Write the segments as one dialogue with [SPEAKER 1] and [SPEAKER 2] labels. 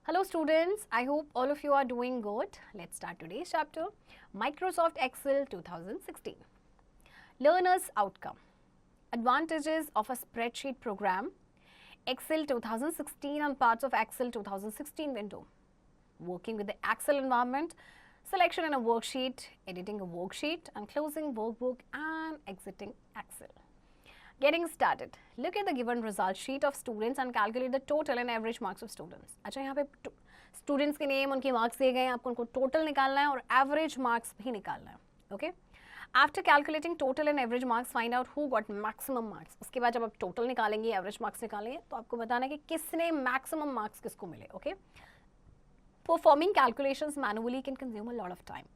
[SPEAKER 1] Hello students, I hope all of you are doing good. Let's start today's chapter, Microsoft Excel 2016. Learner's outcome. Advantages of a spreadsheet program, Excel 2016 and parts of Excel 2016 window. Working with the Excel environment, selection in a worksheet, editing a worksheet and closing workbook and exiting Excel. Getting started. Look at the given result sheet of students and calculate the total and average marks of students. अच्छा यहाँ पे students के name उनके marks दिए गए हैं, आपको उनको total निकालना है और average marks भी निकालना है. Okay? After calculating total and average marks, find out who got maximum marks. उसके बाद जब आप total निकालेंगे, average marks निकालेंगे, तो आपको बताना है कि किसने maximum marks किसको मिले. Okay? Performing calculations manually can consume a lot of time.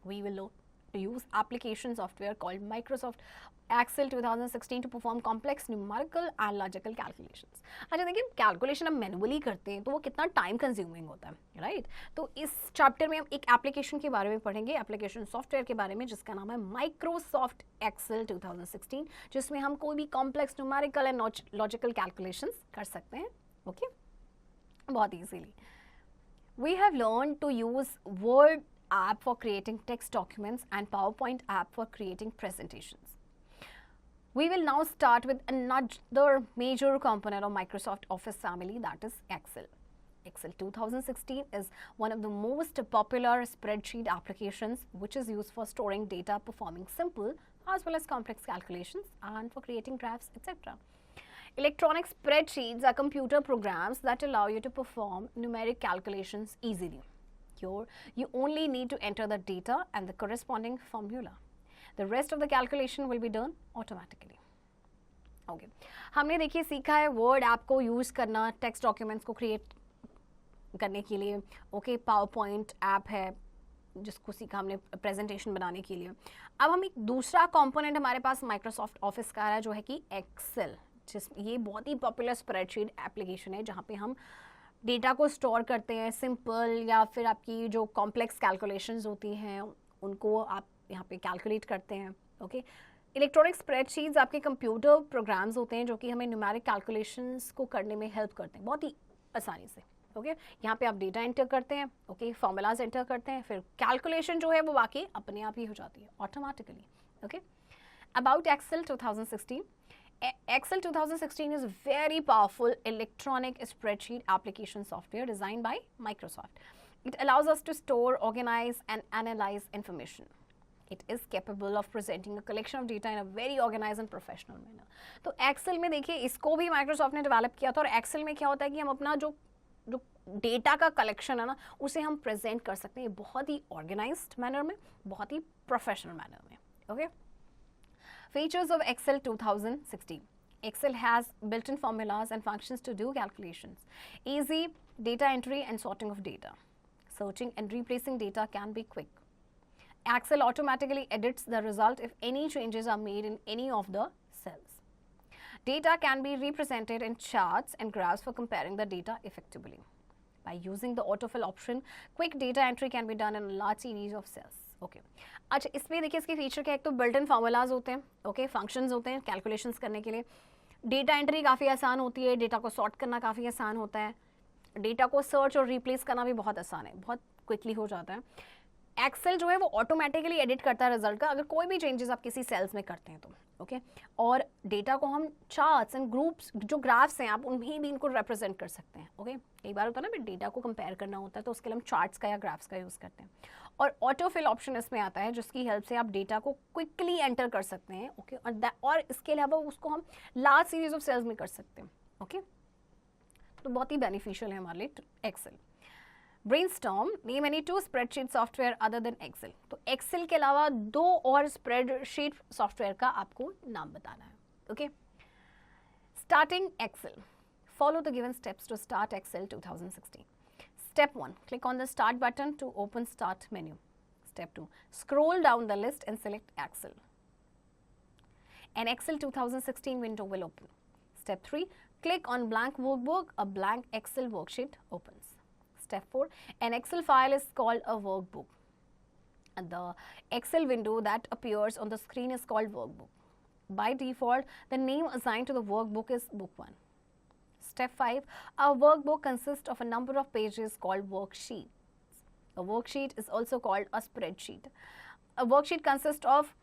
[SPEAKER 1] We will learn to use application software called Microsoft Excel 2016 to perform complex numerical and logical calculations. अच्छा देखिए कैलकुलेशन हम मैनुअली करते हैं तो वो कितना टाइम कंज्यूमिंग होता है राइट तो इस चैप्टर में हम एक एप्लीकेशन के बारे में पढ़ेंगे एप्लीकेशन सॉफ्टवेयर के बारे में जिसका नाम है माइक्रोसॉफ्ट एक्सेल 2016 जिसमें हम कोई भी complex numerical and logical calculations कर सकते हैं ओके बहुत easily we have learn to use word app for creating text documents and PowerPoint app for creating presentations. We will now start with another major component of Microsoft Office family, that is Excel. Excel 2016 is one of the most popular spreadsheet applications which is used for storing data, performing simple as well as complex calculations and for creating graphs, etc. Electronic spreadsheets are computer programs that allow you to perform numeric calculations easily. You only need to enter the data and the corresponding formula. The rest of the calculation will be done automatically. Okay. हमने देखिए सीखा है word app को use करना text documents को create करने के लिए ओके पावरपॉइंट ऐप है जिसको सीखा हमने प्रेजेंटेशन बनाने के लिए अब हम एक दूसरा कंपोनेंट हमारे पास माइक्रोसॉफ्ट ऑफिस का है जो है कि एक्सेल ये बहुत ही पॉपुलर स्प्रेडशीट एप्लीकेशन है जहाँ पे हम डेटा को स्टोर करते हैं सिंपल या फिर आपकी जो कॉम्प्लेक्स कैलकुलेशंस होती हैं उनको आप यहाँ पे कैलकुलेट करते हैं ओके इलेक्ट्रॉनिक स्प्रेडशीट्स आपके कंप्यूटर प्रोग्राम्स होते हैं जो कि हमें न्यूमेरिक कैलकुलेशंस को करने में हेल्प करते हैं बहुत ही आसानी से ओके यहाँ पे आप डेटा एंटर करते हैं ओके फॉर्मूलाज एंटर करते हैं फिर कैलकुलेशन जो है वो बाकी अपने आप ही हो जाती है automatically okay about Excel 2016 Excel 2016 is a very powerful electronic spreadsheet application software designed by Microsoft. It allows us to store, organize and analyze information. It is capable of presenting a collection of data in a very organized and professional manner. तो Excel में देखिए इसको भी Microsoft ने develop किया था और Excel में क्या होता है कि हम अपना जो डेटा का कलेक्शन है ना उसे हम प्रेजेंट कर सकते हैं बहुत ही ऑर्गेनाइज्ड मैनर में बहुत ही प्रोफेशनल मैनर में okay Features of Excel 2016. Excel has built-in formulas and functions to do calculations. Easy data entry and sorting of data. Searching and replacing data can be quick. Excel automatically edits the result if any changes are made in any of the cells. Data can be represented in charts and graphs for comparing the data effectively. By using the autofill option, quick data entry can be done in a large series of cells. Okay अच्छा इसमें देखिए इसके feature क्या है एक तो built in formulas होते हैं ओके फंक्शंस होते हैं कैलकुलेशंस करने के लिए डेटा एंट्री काफ़ी आसान होती है डेटा को सॉर्ट करना काफ़ी आसान होता है डेटा को सर्च और रिप्लेस करना भी बहुत आसान है बहुत क्विकली हो जाता है एक्सेल जो है वो ऑटोमेटिकली एडिट करता है रिजल्ट का अगर कोई भी चेंजेस आप किसी सेल्स में करते हैं तो ओके और डेटा को हम चार्ट्स एंड ग्रुप्स जो ग्राफ्स हैं आप उनमें भी इनको रिप्रेजेंट कर सकते हैं ओके कई बार होता है ना डेटा को कंपेयर करना होता है तो उसके लिए हम चार्ट्स का या ग्राफ्स का यूज़ करते हैं और ऑटोफिल ऑप्शन इसमें आता है जिसकी हेल्प से आप डेटा को क्विकली एंटर कर सकते हैं ओके और इसके अलावा उसको हम लार्ज सीरीज ऑफ सेल्स में कर सकते हैं ओके तो बहुत ही बेनिफिशियल है हमारे लिए Excel brainstorm name any two spreadsheet software other than Excel तो एक्सेल के अलावा दो और स्प्रेडशीट सॉफ्टवेयर का आपको नाम बताना है okay starting Excel follow the given steps to start Excel 2016 Step 1. Click on the Start button to open Start menu. Step 2. Scroll down the list and select Excel. An Excel 2016 window will open. Step 3. Click on Blank Workbook. A blank Excel worksheet opens. Step 4. An Excel file is called a workbook. And the Excel window that appears on the screen is called Workbook. By default, the name assigned to the workbook is Book 1. Step 5. A workbook consists of a number of pages called worksheets. A worksheet is also called a spreadsheet. A worksheet consists of,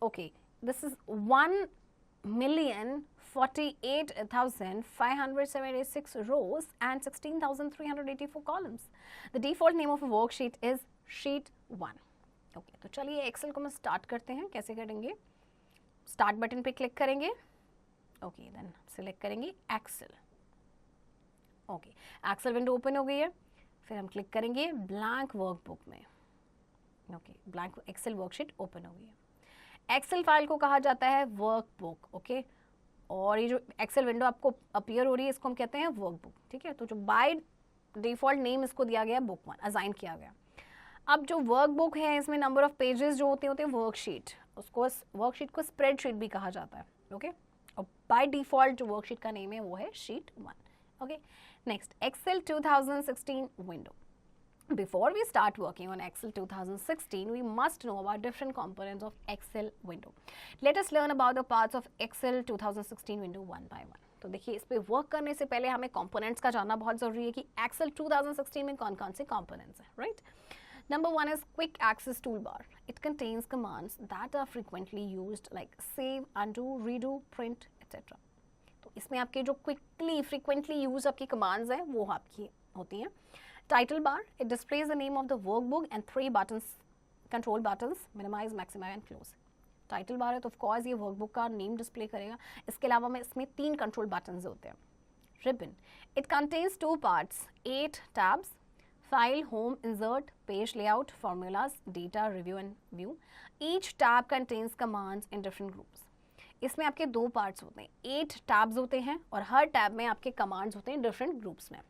[SPEAKER 1] okay, this is 1,048,576 rows and 16,384 columns. The default name of a worksheet is sheet 1. Okay, तो चलिए Excel को मैं start करते हैं. कैसे करेंगे? Start button पे click करेंगे. ओके, देन सिलेक्ट करेंगे Excel. Okay, Excel window open हो गई है. फिर हम क्लिक करेंगे ब्लैंक वर्कबुक में. Okay, blank Excel worksheet open हो गई है. एक्सेल फाइल को कहा जाता है वर्कबुक. ओके, और ये जो एक्सेल विंडो आपको अपीयर हो रही है इसको हम कहते हैं वर्कबुक. ठीक है, तो जो बाय डिफॉल्ट नेम इसको दिया गया बुक 1, असाइन किया गया. अब जो वर्कबुक है इसमें नंबर ऑफ पेजेस जो होते हैं वर्कशीट, उसको वर्कशीट को स्प्रेडशीट भी कहा जाता है. ओके, और बाय डिफॉल्ट जो वर्कशीट का नेम है वो है sheet 1. Okay, next Excel 2016 window. Before we start working on Excel 2016, we must know about different components of Excel window. Let us learn about the parts of Excel 2016 window one by one. तो देखिए, इस पे work करने से पहले हमें components का जानना बहुत ज़रूरी है कि Excel 2016 में कौन कौन से components हैं, right? Number 1 is Quick Access Toolbar. It contains commands that are frequently used like save, undo, redo, print, etc. तो इसमें आपके जो quickly, frequently use आपकी commands हैं वो आपकी होती हैं. Title bar, it displays the name of the workbook and 3 buttons, control buttons, minimize, maximize and close. Title bar है तो of course ये workbook का name display करेगा. इसके अलावा में इसमें 3 control buttons होते हैं. Ribbon, it contains 2 parts, 8 tabs, file, home, insert, page layout, formulas, data, review and view. Each tab contains commands in different groups. इसमें आपके 2 parts होते हैं, 8 tabs होते हैं और हर tab में आपके commands होते हैं different groups में.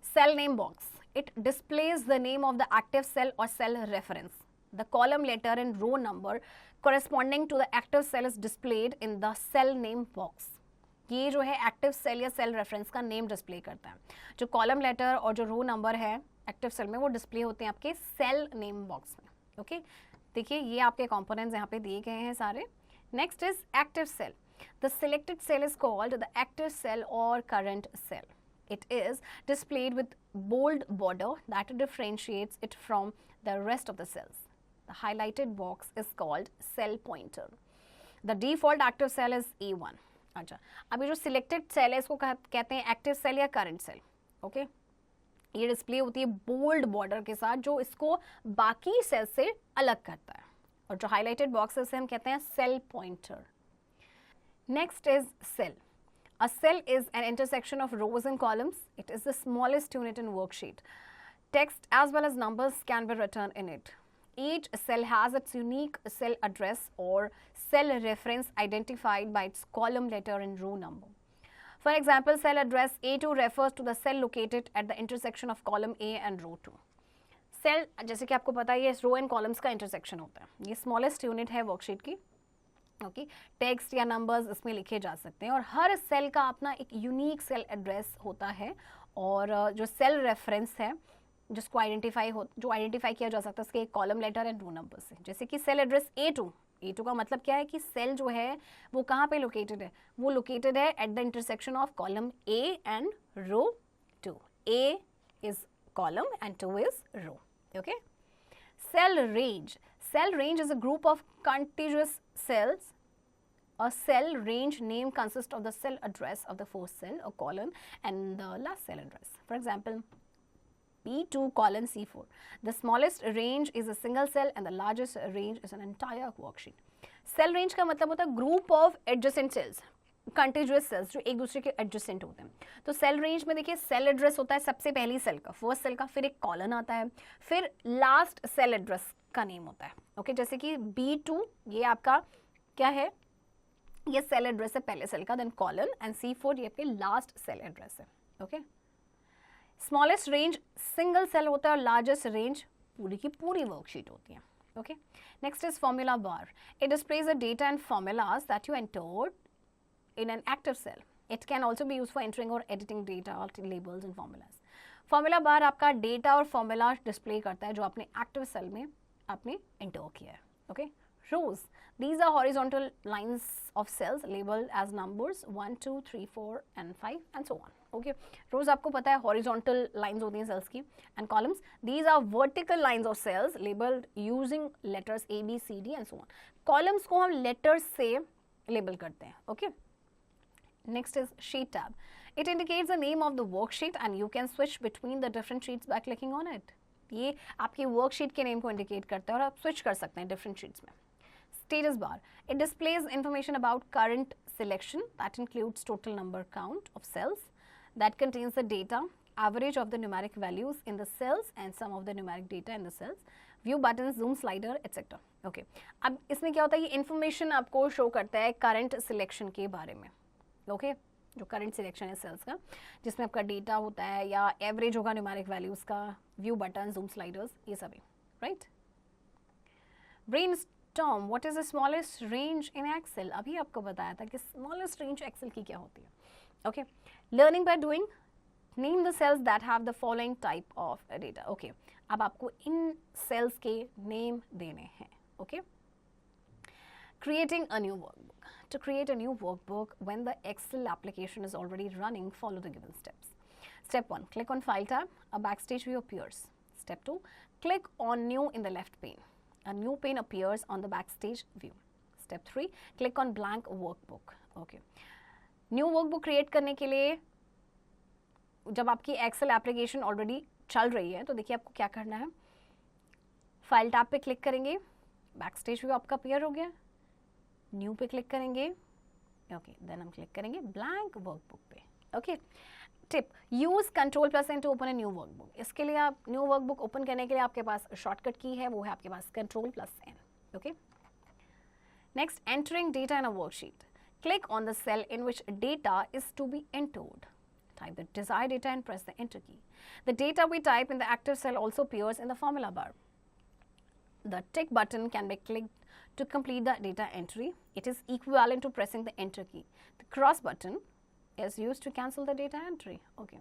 [SPEAKER 1] Cell name box. It displays the name of the active cell or cell reference. The column letter and row number corresponding to the active cell is displayed in the cell name box. ये जो है active cell या cell reference का name display करता है. जो column letter और जो रो नंबर है एक्टिव सेल में वो डिस्प्ले होते हैं आपके सेल नेम बॉक्स में. ओके, देखिए ये आपके कंपोनेंट्स यहाँ पे दिए गए हैं सारे. Next is active cell. The selected cell is called the active cell और current cell. It is displayed with bold border that differentiates it from the rest of the cells. The highlighted box is called cell pointer. The default active cell is A1. अच्छा, अभी जो selected cell है इसको कहते हैं active cell या current cell. Okay, ये display होती है बोल्ड बॉर्डर के साथ जो इसको बाकी सेल से अलग करता है. और जो highlighted box है उसे हम कहते हैं cell pointer. Next is cell. A cell is an intersection of rows and columns. It is the smallest unit in worksheet. Text as well as numbers can be written in it. Each cell has its unique cell address or cell reference identified by its column letter and row number. For example, cell address A2 refers to the cell located at the intersection of column A and row 2. Cell, जैसे कि आपको पता है ये row and columns का intersection होता है. ये smallest unit है worksheet की. ओके, टेक्स्ट या नंबर्स इसमें लिखे जा सकते हैं और हर सेल का अपना एक यूनिक सेल एड्रेस होता है और जो सेल रेफरेंस है जिसको आइडेंटिफाई किया जा सकता है उसके column letter and row number से. जैसे कि सेल एड्रेस A2 का मतलब क्या है कि सेल जो है वो कहाँ पे लोकेटेड है, वो लोकेटेड है at the intersection of column A and row 2. A is column and 2 is row. Okay, cell range. Cell range is a group of contiguous cells. A cell range name consists of the cell address of the first cell or column and the last cell address. For example, B2 colon C4. The smallest range is a single cell and the largest range is an entire worksheet. Cell range का मतलब होता है group of adjacent cells, contiguous cells जो एक दूसरे के adjacent होते हैं. तो cell range में देखिए cell address होता है सबसे पहली सेल का, फर्स्ट सेल का, फिर एक कॉलन आता है, फिर लास्ट सेल एड्रेस का नेम होता है. ओके, जैसे कि B2 ये आपका क्या है, ये सेल एड्रेस है पहले सेल का, देन कॉलन, एंड C4 ये आपके लास्ट सेल एड्रेस है. Okay, smallest range single cell होता है और लार्जेस्ट रेंज पूरी की पूरी वर्कशीट होती है. Okay, next is formula bar. It displays the data and formulas that you entered in an active cell. It can also be used for entering or editing data or labels and formulas. Formula bar आपका data और formula display करता है जो आपने active cell में आपने enter किया है. Okay, rows. These are horizontal lines of cells labeled as numbers 1, 2, 3, 4 and 5 and so on. Okay, rows आपको पता है horizontal lines होती हैं cells की, and columns, these are vertical lines of cells labeled using letters A, B, C, D and so on. Columns को हम letters से label करते हैं. Okay. Next is sheet tab. It indicates the name of the worksheet and you can switch between the different sheets by clicking on it. ये आपकी worksheet के name को indicate करता है और आप switch कर सकते हैं different sheets में. Status bar. It displays information about current selection that includes total number count of cells, that contains the data, average of the numeric values in the cells and sum of the numeric data in the cells, view buttons, zoom slider, etc. Okay. अब इसमें क्या होता है, ये information आपको show करता है current selection के बारे में. Okay. जो करंट सिलेक्शन है सेल्स का, जिसमें आपका डेटा होता है या एवरेज होगा न्यूमेरिक वैल्यूज का, व्यू बटन, जूम स्लाइडर्स, ये सभी. Right. Brainstorm. What is the smallest range in Excel. अभी आपको बताया था कि स्मॉलेस्ट रेंज एक्सेल की क्या होती है. Okay. Learning by doing. Name the cells that have the following type of data. Okay, अब आपको इन सेल्स के नेम देने हैं. Okay. Creating a new workbook. To create a new workbook when the Excel application is already running, follow the given steps. Step 1, click on File tab. A backstage view appears. Step 2, click on New in the left pane. A new pane appears on the backstage view. Step 3, click on Blank Workbook. Okay. New workbook create करने के लिए जब आपकी Excel application already चल रही है तो देखिए आपको क्या करना है. File tab पे click करेंगे. Backstage view आपका appear हो गया. न्यू पे क्लिक करेंगे. ओके, देन हम क्लिक करेंगे ब्लैंक वर्कबुक पे. Okay. Tip, use control plus N to open a new workbook. इसके लिए आप न्यू वर्कबुक ओपन करने के लिए आपके पास शॉर्टकट की है, वो है आपके पास control plus N. Okay. Next, entering data in a worksheet. Click on the cell in which data is to be entered. Type the desired data and press the enter key. The data we type in the active cell also appears in the formula bar. The tick button can be clicked to complete the data entry. It is equivalent to pressing the enter key. The cross button is used to cancel the data entry. Okay.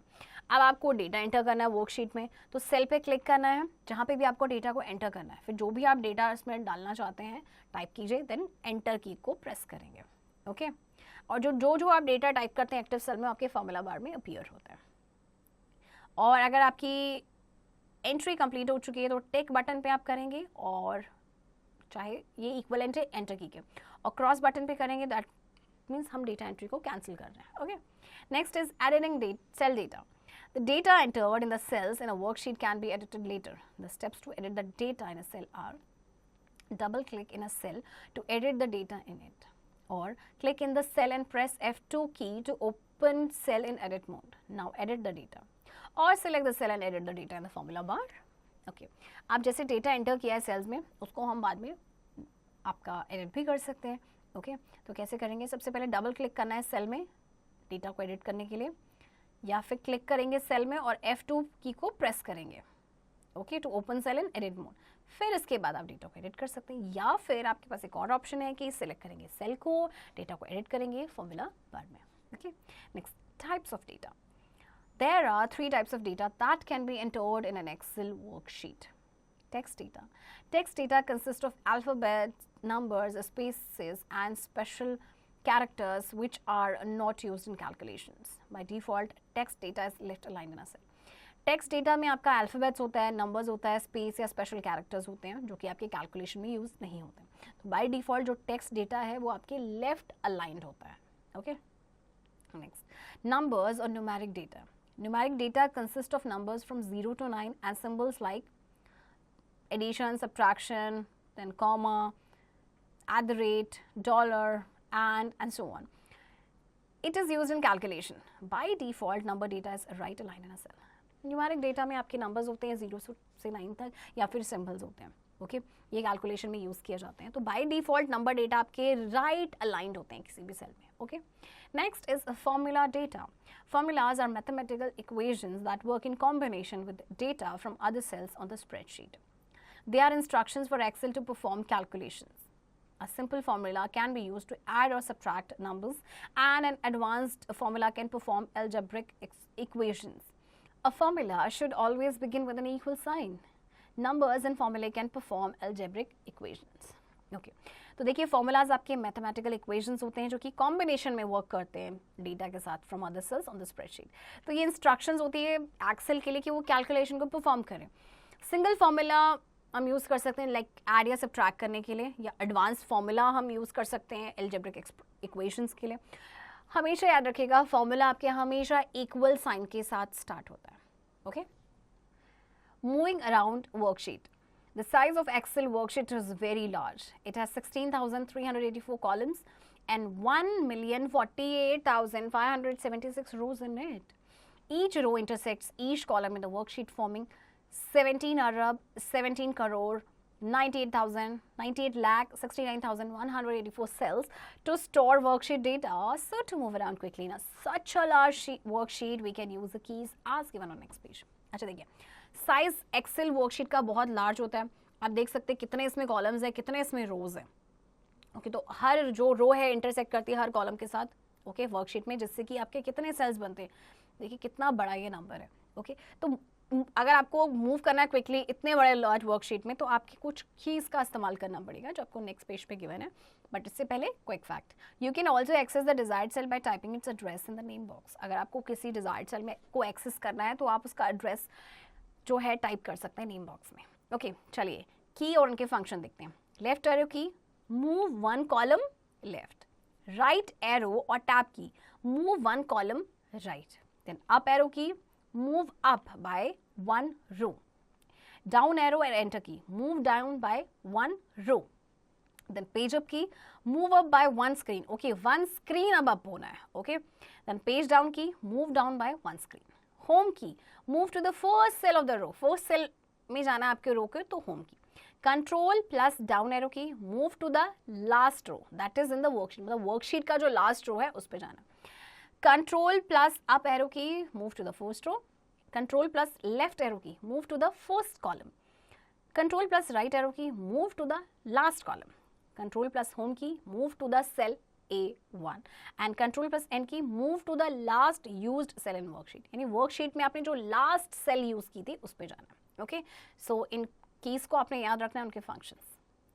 [SPEAKER 1] अब आपको data enter करना है worksheet में, तो cell पे click करना है जहाँ पे भी आपको डेटा को एंटर करना है. फिर जो भी आप डेटा इसमें डालना चाहते हैं टाइप कीजिए, देन एंटर की को प्रेस करेंगे. ओके. और जो आप डेटा टाइप करते हैं एक्टिव सेल में आपके फॉर्मूला बार में अपीयर होता है. और अगर आपकी एंट्री कंप्लीट हो चुकी है तो टिक बटन पे आप करेंगे, और चाहे ये इक्वलेंट है एंटर की के, और क्रॉस बटन पे करेंगे, दैट मीन्स हम डेटा एंट्री को कैंसिल कर रहे हैं. Okay. Next is editing cell data. The data entered in the cells in a worksheet can be edited later. The steps to edit the data in a cell are: double click in a cell to edit the data in it, or click in the cell and press F2 key to open cell in edit mode. Now edit the data, or select the cell and edit the data in the formula bar. Okay. आप जैसे data enter किया है sales में, उसको हम बाद में आपका एडिट भी कर सकते हैं. ओके. तो कैसे करेंगे, सबसे पहले डबल क्लिक करना है सेल में डेटा को एडिट करने के लिए, या फिर क्लिक करेंगे सेल में और F2 की को प्रेस करेंगे. Okay, to open cell in edit mode. फिर इसके बाद आप डेटा को एडिट कर सकते हैं, या फिर आपके पास एक और ऑप्शन है कि सिलेक्ट करेंगे सेल को, डेटा को एडिट करेंगे फॉर्मूला बार में. Okay. Next, types of data. There are 3 types of data that can be entered in an Excel worksheet. Text data. Text data consists of alphabets, numbers, spaces, and special characters which are not used in calculations. By default, text data is left aligned in a cell. Text data में आपका alphabets होता है, numbers होता है, space या special characters होते हैं जो कि आपके calculation में use नहीं होते. तो by default जो text data है वो आपके left aligned होता है. Okay? Next, numbers or numeric data. Numeric data consists of numbers from 0 to 9 and symbols like addition, subtraction, then comma, @ dollar, and so on. It is used in calculation. By default, number data is right aligned in a cell. Numeric data में आपके numbers होते हैं 0 से 9 तक, या फिर symbols होते हैं. ओके. ये कैलकुलेशन में यूज़ किए जाते हैं. तो बाय डिफॉल्ट नंबर डेटा आपके राइट अलाइंड होते हैं किसी भी सेल में. Okay. Next is formula data. Formulas are mathematical equations that work in combination with data from other cells on the spreadsheet. They are instructions for Excel to perform calculations. A simple formula can be used to add or subtract numbers, and an advanced formula can perform algebraic equations. A formula should always begin with an equal sign. Numbers and formulae can perform algebraic equations. Okay तो देखिए formulas आपके mathematical equations होते हैं जो कि combination में work करते हैं डेटा के साथ from other sales on the spreadsheet. तो ये इंस्ट्रक्शंस होती है एक्सेल के लिए कि वो कैलकुलेशन को परफॉर्म करें। सिंगल फॉर्मूला हम यूज़ कर सकते हैं लाइक ऐड या सब्ट्रैक्ट करने के लिए, या एडवांस फॉर्मूला हम यूज़ कर सकते हैं एल्जेब्रिक इक्वेशंस के लिए। हमेशा याद रखिएगा फॉर्मूला आपके हमेशा इक्वल साइन के साथ स्टार्ट होता है। Okay moving around worksheet, the size of Excel worksheet is very large. It has 16,384 columns and 1,048,576 rows in it. Each row intersects each column in the worksheet, forming 17 arab 17 crore 98 lakh 69,184 cells to store worksheet data. So to move around quickly in such a large worksheet, we can use the keys as given on next page. अच्छा देखिए size Excel worksheet का बहुत large होता है। आप देख सकते हैं कितने इसमें कॉलम्स हैं, कितने इसमें रोज हैं। ओके तो हर जो रो है इंटरसेक्ट करती है हर कॉलम के साथ ओके वर्कशीट में, जिससे कि आपके कितने सेल्स बनते हैं। देखिए कितना बड़ा ये नंबर है। ओके तो अगर आपको मूव करना है क्विकली इतने बड़े लार्ज वर्कशीट में, तो आपकी कुछ कीज का इस्तेमाल करना पड़ेगा जो आपको नेक्स्ट पेज पे गिवन है। बट इससे पहले quick fact, you can also access the desired cell by typing its address in the name box. अगर आपको किसी डिजायर्ड सेल में को एक्सेस करना है तो आप उसका एड्रेस जो है टाइप कर सकते हैं नेम बॉक्स में। ओके चलिए की और उनके फंक्शन देखते हैं। Left arrow key move one column left, right arrow और tab key move one column right, then up arrow key move up by one row, down arrow and enter key move down by one row, then page up key move up by one screen. Okay, one screen अब up होना है. Okay, then page down key move down by one screen. Home key move to the first cell of the row. First cell में जाना है आपके रो के, तो home key. Control plus down arrow key move to the last row, that is in the worksheet. मतलब worksheet का जो last row है उस पे जाना. Control plus up arrow key move to the first row. Control plus left arrow key move to the first column. Control plus right arrow key move to the last column. Control plus home key move to the cell A1 and Control plus N key move to the last used cell in worksheet. यानी worksheet में आपने जो last cell use की थी उस पे जाना. Okay, so इन keys को आपने याद रखना है उनके functions.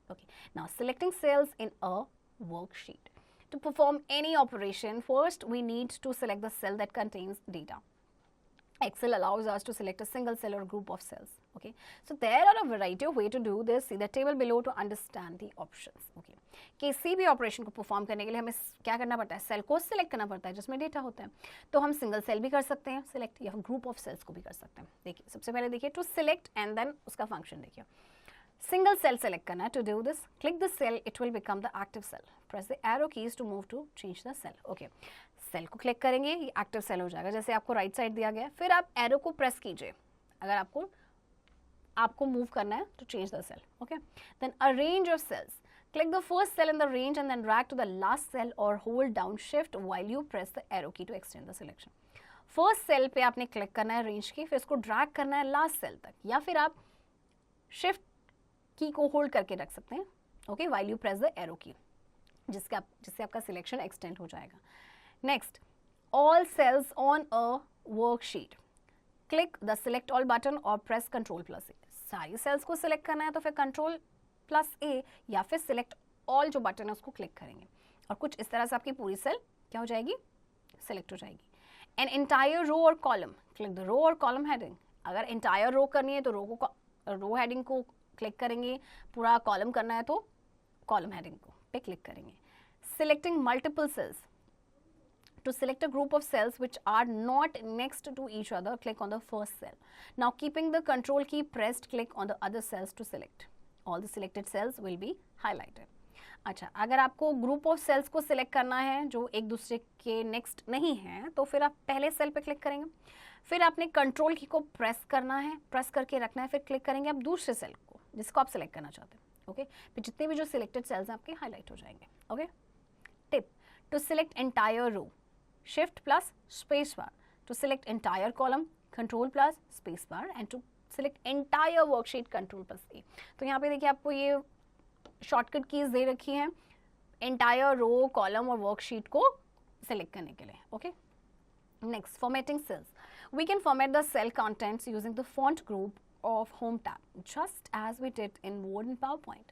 [SPEAKER 1] Okay, now selecting cells in a worksheet. To perform any operation, first we need to select the cell that contains data. Excel allows us to select a single cell or group of cells. Okay, so there are a variety of way to do this. See the table below to understand the options. Okay, किसी भी operation को perform करने के लिए हमें क्या करना पड़ता है, सेल को सिलेक्ट करना पड़ता है जिसमें डेटा होता है. तो हम सिंगल सेल भी कर सकते हैं सिलेक्ट, या ग्रुप ऑफ सेल्स को भी कर सकते हैं. देखिए सबसे पहले देखिए टू सिलेक्ट एंड देन उसका फंक्शन देखिए. सिंगल सेल सेलेक्ट करना है. To do this click the cell, it will become the active cell. Press the arrow keys to move to change the cell. Okay, cell को click करेंगे ये active cell हो जाएगा जैसे आपको राइट साइड दिया गया है. फिर आप एरो को प्रेस कीजिए अगर आपको मूव करना है to change the cell. Okay, then arrange your cells. Click the first cell in the range and then drag to the last cell or hold down shift while you press the arrow key to extend the selection. First cell पे आपने click करना है range की, फिर इसको drag करना है last cell तक, या फिर आप शिफ्ट की को होल्ड करके रख सकते हैं. Okay, while you press the arrow key, जिससे आपका सिलेक्शन एक्सटेंड हो जाएगा. Next, all cells on a worksheet. Click the select all button और प्रेस कंट्रोल प्लस ए. सारी सेल्स को सिलेक्ट करना है तो फिर कंट्रोल प्लस ए या फिर सिलेक्ट ऑल जो बटन है उसको क्लिक करेंगे और कुछ इस तरह से आपकी पूरी सेल क्या हो जाएगी, सिलेक्ट हो जाएगी. एन एंटायर रो और कॉलम, क्लिक द रो और कॉलम हेडिंग. अगर एंटायर रो करनी है तो रो हेडिंग को क्लिक करेंगे, पूरा कॉलम करना है तो कॉलम हेडिंग को पे क्लिक करेंगे. Selecting multiple cells. To select a group of cells which are not next to each other, click on the first cell. Now keeping the control key pressed, click on the other cells to select. All the selected cells will be highlighted. अच्छा, अगर आपको group of sales को select करना है जो एक दूसरे के नेक्स्ट नहीं है तो फिर आप पहले सेल पे क्लिक करेंगे, फिर आपने कंट्रोल की को प्रेस करना है, प्रेस करके रखना है, फिर क्लिक करेंगे आप दूसरे सेल को जिसको आप सिलेक्ट करना चाहते हैं. ओके, फिर जितने भी जो सिलेक्टेड सेल्स हैं आपके हाईलाइट हो जाएंगे. Okay, tip to select entire row, shift plus space bar. To select entire column, control plus space bar, and to select entire worksheet, control plus A. तो यहाँ पे देखिए आपको ये शॉर्टकट कीज दे रखी हैं एंटायर रो, कॉलम और वर्कशीट को सिलेक्ट करने के लिए. Okay, next, formatting cells. We can format the cell contents using the font group of home tab just as we did in Word and PowerPoint.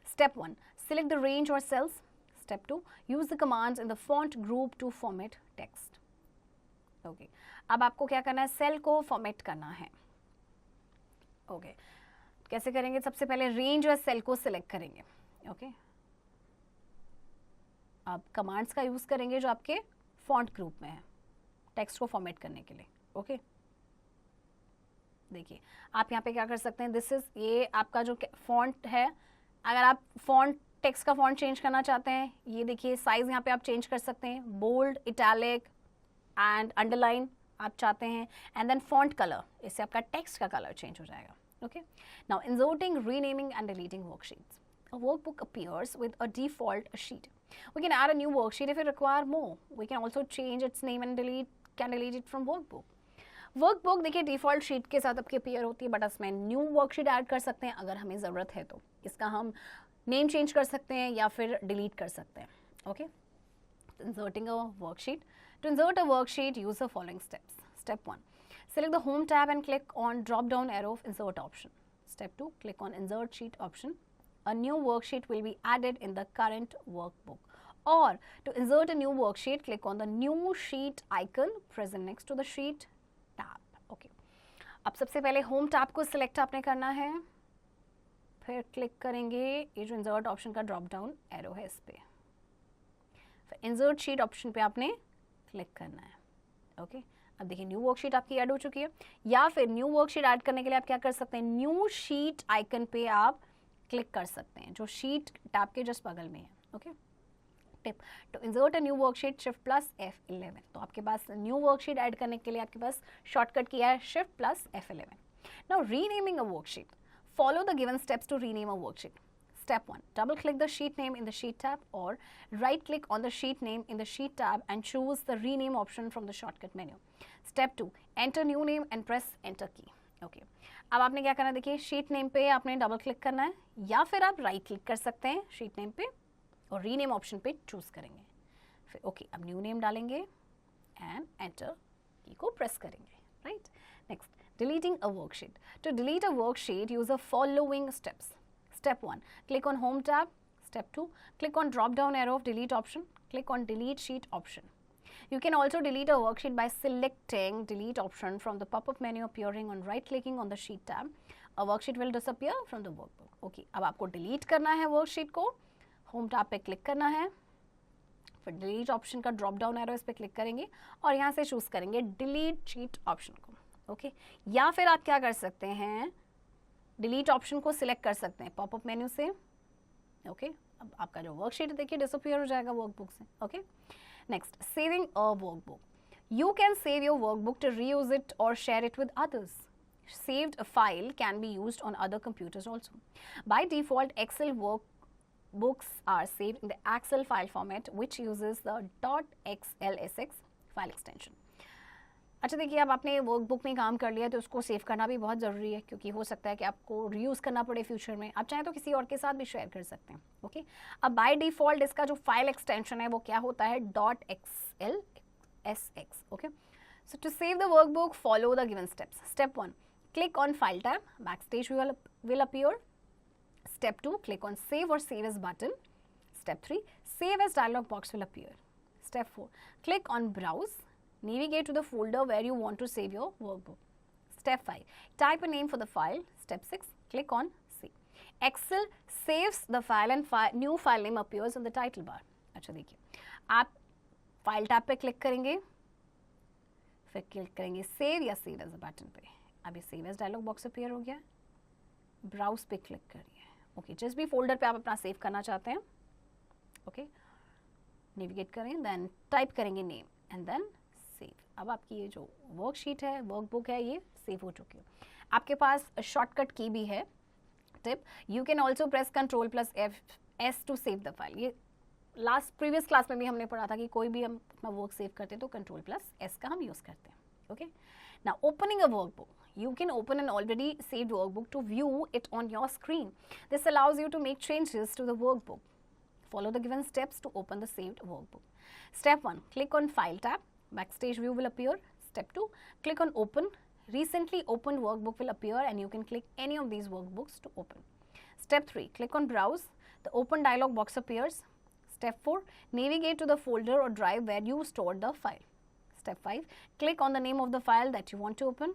[SPEAKER 1] Step 1, select the range or cells. Step 2, use the commands in the font group to format text. Okay. अब आपको क्या करना है, cell को format करना है. Okay. कैसे करेंगे, सबसे पहले रेंज और सेल को सिलेक्ट करेंगे. ओके. आप कमांड्स का यूज करेंगे जो आपके फॉन्ट ग्रुप में है टेक्स्ट को फॉर्मेट करने के लिए. ओके. देखिए आप यहाँ पे क्या कर सकते हैं, दिस इज, ये आपका जो फॉन्ट है. अगर आप फॉन्ट टेक्स्ट का फॉन्ट चेंज करना चाहते हैं, ये देखिए साइज यहाँ पे आप चेंज कर सकते हैं. बोल्ड, इटैलिक एंड अंडरलाइन आप चाहते हैं. एंड देन फॉन्ट कलर, इससे आपका टेक्स्ट का कलर चेंज हो जाएगा. Okay. Now inserting, renaming and deleting worksheets. A workbook appears with a default sheet. We can add a new worksheet if we require more. We can also change its name and can delete it from workbook. Workbook देखिए default sheet के साथ आपके appear होती है, but उसमें new worksheet add कर सकते हैं अगर हमें ज़रूरत है तो. इसका हम नेम चेंज कर सकते हैं या फिर डिलीट कर सकते हैं. Okay. Inserting a worksheet. To insert a worksheet use the following steps. Step 1, select the home tab and click on drop down arrow of insert option. Step 2, click on insert sheet option. A new worksheet will be added in the current workbook. Or to insert a new worksheet, click on the new sheet icon present next to the sheet tab. Okay. अब सबसे पहले home tab को select आपने करना है, फिर click करेंगे ये जो इंसर्ट ऑप्शन का ड्रॉप डाउन एरो है इस पे, फिर इंसर्ट शीट ऑप्शन पे आपने क्लिक करना है. ओके. अब देखिए न्यू वर्कशीट आपकी ऐड हो चुकी है. या फिर न्यू वर्कशीट ऐड करने के लिए आप क्या कर सकते हैं, न्यू शीट आइकन पे आप क्लिक कर सकते हैं जो शीट टैब के जस्ट बगल में है. Okay. Tip, to insert a new worksheet shift plus F11. तो आपके पास न्यू वर्कशीट ऐड करने के लिए आपके पास शॉर्टकट किया है shift plus F11. Now renaming a worksheet. Follow the given steps to rename a worksheet. Step 1, double click the sheet name in the sheet tab or right click on the sheet name in the sheet tab and choose the rename option from the shortcut menu. Step 2, enter new name and press enter key. Okay. अब आपने क्या करना है, देखिए sheet name पे आपने double click करना है या फिर आप राइट क्लिक कर सकते हैं शीट नेम पे और रीनेम ऑप्शन पे चूज करेंगे. फिर ओके, अब न्यू नेम डालेंगे एंड एंटर की को प्रेस करेंगे. Right. Next, deleting a worksheet. To delete a worksheet use the following steps. Step 1, click on home tab. Step 2, click on drop down arrow of delete option. Click on delete sheet option. You can also delete a worksheet by selecting delete option from the pop-up menu appearing on right clicking on the sheet tab. A worksheet will disappear from the workbook. Okay, अब आपको delete करना है worksheet को, home tab पे click करना है, फिर delete option का drop down arrow इस पे click करेंगे और यहाँ से choose करेंगे delete sheet option को. Okay, या फिर आप क्या कर सकते हैं, डिलीट ऑप्शन को सिलेक्ट कर सकते हैं पॉपअप मेन्यू से. ओके. अब आपका जो वर्कशीट देखिए डिसअपीयर हो जाएगा वर्कबुक से. Okay. Next, saving a workbook. You can save your workbook to reuse it और share it with others. Saved file can be used on other computers also. By default, Excel workbooks are saved in the Excel file format, which uses the .xlsx file extension. अच्छा देखिए, अब आपने workbook में काम कर लिया तो उसको सेव करना भी बहुत ज़रूरी है क्योंकि हो सकता है कि आपको रीयूज़ करना पड़े फ्यूचर में. आप चाहें तो किसी और के साथ भी शेयर कर सकते हैं. ओके. अब बाय डिफ़ॉल्ट इसका जो फाइल एक्सटेंशन है वो क्या होता है, .xlsx. Okay. So to save the workbook follow the given steps. Step 1, click on file tab, backstage will appear. Step 2, click on save or save as button. Step 3, save as dialog box will appear. Step 4, click on browse. Navigate to the folder where you want to save your workbook. Step 5, type a name for the file. Step 6, click on save. Excel saves the file and new file name appears on the title bar. अच्छा देखिए, आप file tab पे click करेंगे, फिर click करेंगे save या save as a button पे. अभी save as dialog box appear हो गया. ब्राउज पे क्लिक करिए. ओके. जिस भी फोल्डर पे आप अपना सेव करना चाहते हैं, ओके, नेविगेट करें, देन टाइप करेंगे नेम एंड देन सेव. अब आपकी ये जो वर्कशीट है, वर्कबुक है, ये सेव हो चुकी है. आपके पास शॉर्टकट की भी है. Tip, you can also press control plus S to save the file. ये प्रीवियस क्लास में भी हमने पढ़ा था कि कोई भी हम अपना वर्क सेव करते हैं तो कंट्रोल प्लस S का हम यूज़ करते हैं. Okay. Now opening a workbook. You can open an already saved workbook to view it on your screen. This allows you to make changes to the workbook. Follow the given steps to open the saved workbook. Step 1, click on File tab. Backstage view will appear. Step 2, click on Open. Recently opened workbook will appear and you can click any of these workbooks to open. Step 3, click on Browse. The open dialog box appears. Step 4, navigate to the folder or drive where you stored the file. Step 5, click on the name of the file that you want to open.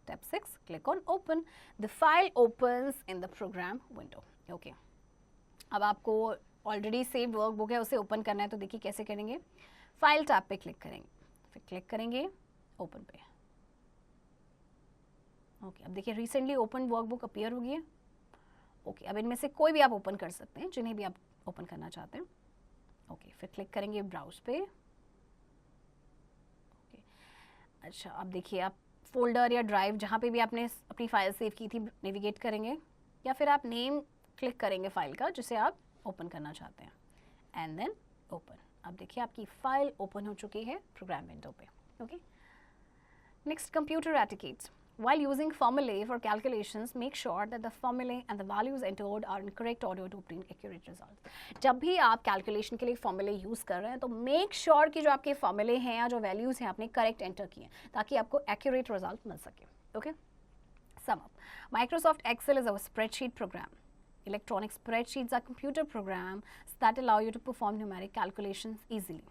[SPEAKER 1] Step 6, click on open. The file opens in the program window. Okay. अब आपको already saved workbook है, उसे open करना है, तो देखिए कैसे करेंगे. फाइल टैब पे क्लिक करेंगे, फिर क्लिक करेंगे ओपन पे. ओके, अब देखिए रिसेंटली ओपन वर्कबुक अपीयर हो गई है. ओके, अब इनमें से कोई भी आप ओपन कर सकते हैं, जिन्हें भी आप ओपन करना चाहते हैं. ओके, फिर क्लिक करेंगे ब्राउज पे. ओके, अच्छा, अब देखिए आप फोल्डर या ड्राइव जहाँ पे भी आपने अपनी फाइल सेव की थी नेविगेट करेंगे, या फिर आप नेम क्लिक करेंगे फाइल का जिसे आप ओपन करना चाहते हैं, एंड देन ओपन. अब देखिए आपकी फाइल ओपन हो चुकी है प्रोग्राम विंडो पे. Okay, next, computer etiquettes. While using formulae for calculations, make sure that the formulae and the values entered are in correct order to obtain accurate results. जब भी आप कैलकुलेशन के लिए फॉर्मूले यूज़ कर रहे हैं तो मेक श्योर कि जो आपके फॉर्मूले हैं या जो वैल्यूज़ हैं आपने करेक्ट एंटर किए ताकि आपको एक्यूरेट रिजल्ट मिल सके. Okay, sum up. Microsoft Excel is a spreadsheet program. Electronic spreadsheets are computer programs that allow you to perform numeric calculations easily.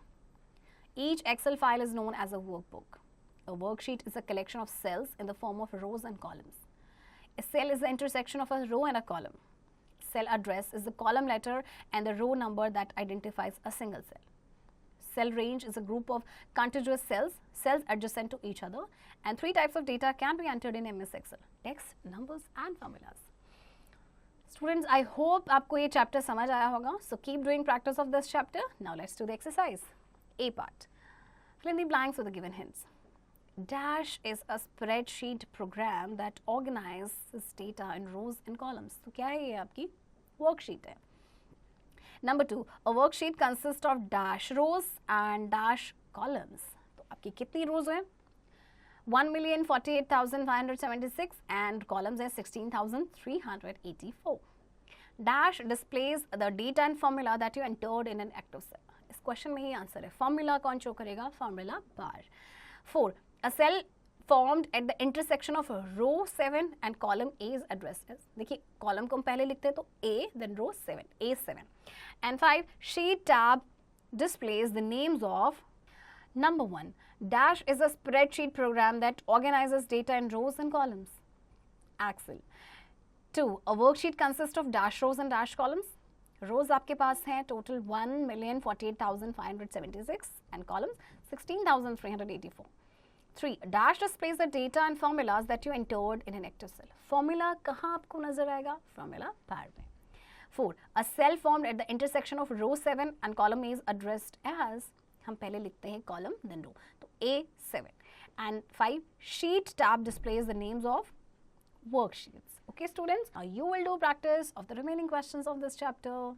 [SPEAKER 1] Each Excel file is known as a workbook. A worksheet is a collection of cells in the form of rows and columns. A cell is the intersection of a row and a column. Cell address is the column letter and the row number that identifies a single cell. Cell range is a group of contiguous cells, cells adjacent to each other, and 3 types of data can be entered in MS Excel: text, numbers, and formulas. Students, I hope आपको ये chapter समझ आया होगा. So keep doing practice of this chapter. Now let's do the exercise. A part. Fill in the blanks with the given hints. Dash is a spreadsheet program that organizes data in rows and columns. तो क्या है ये आपकी worksheet है. Number 2, a worksheet consists of dash rows and dash columns. तो आपकी कितनी rows हैं? 1,48,576 and columns हैं 16,384. Dash displays the data and formula that you entered in an active cell. इस क्वेश्चन में ही आंसर है. फॉर्मूला कौन शो करेगा? Formula bar. 4, a cell formed at the intersection of row 7 and column A is addressed as. देखिए column को हम पहले लिखते हैं तो A, then row 7, A7. And 5, sheet tab displays the names of. Number 1, Dash is a spreadsheet program that organizes data in rows and columns. Excel. 2, a worksheet consists of dash rows and dash columns. Rows आपके पास हैं total 1,48,576 and columns 16,384. 3, dash displays the data and formulas that you entered in an active cell. Formula कहाँ आपको नजर आएगा? Formula bar में. 4, a cell formed at the intersection of row 7 and column A is addressed as. हम पहले लिखते हैं column then row, तो A7. And 5, sheet tab displays the names of worksheets. Okay students, now you will do practice of the remaining questions of this chapter.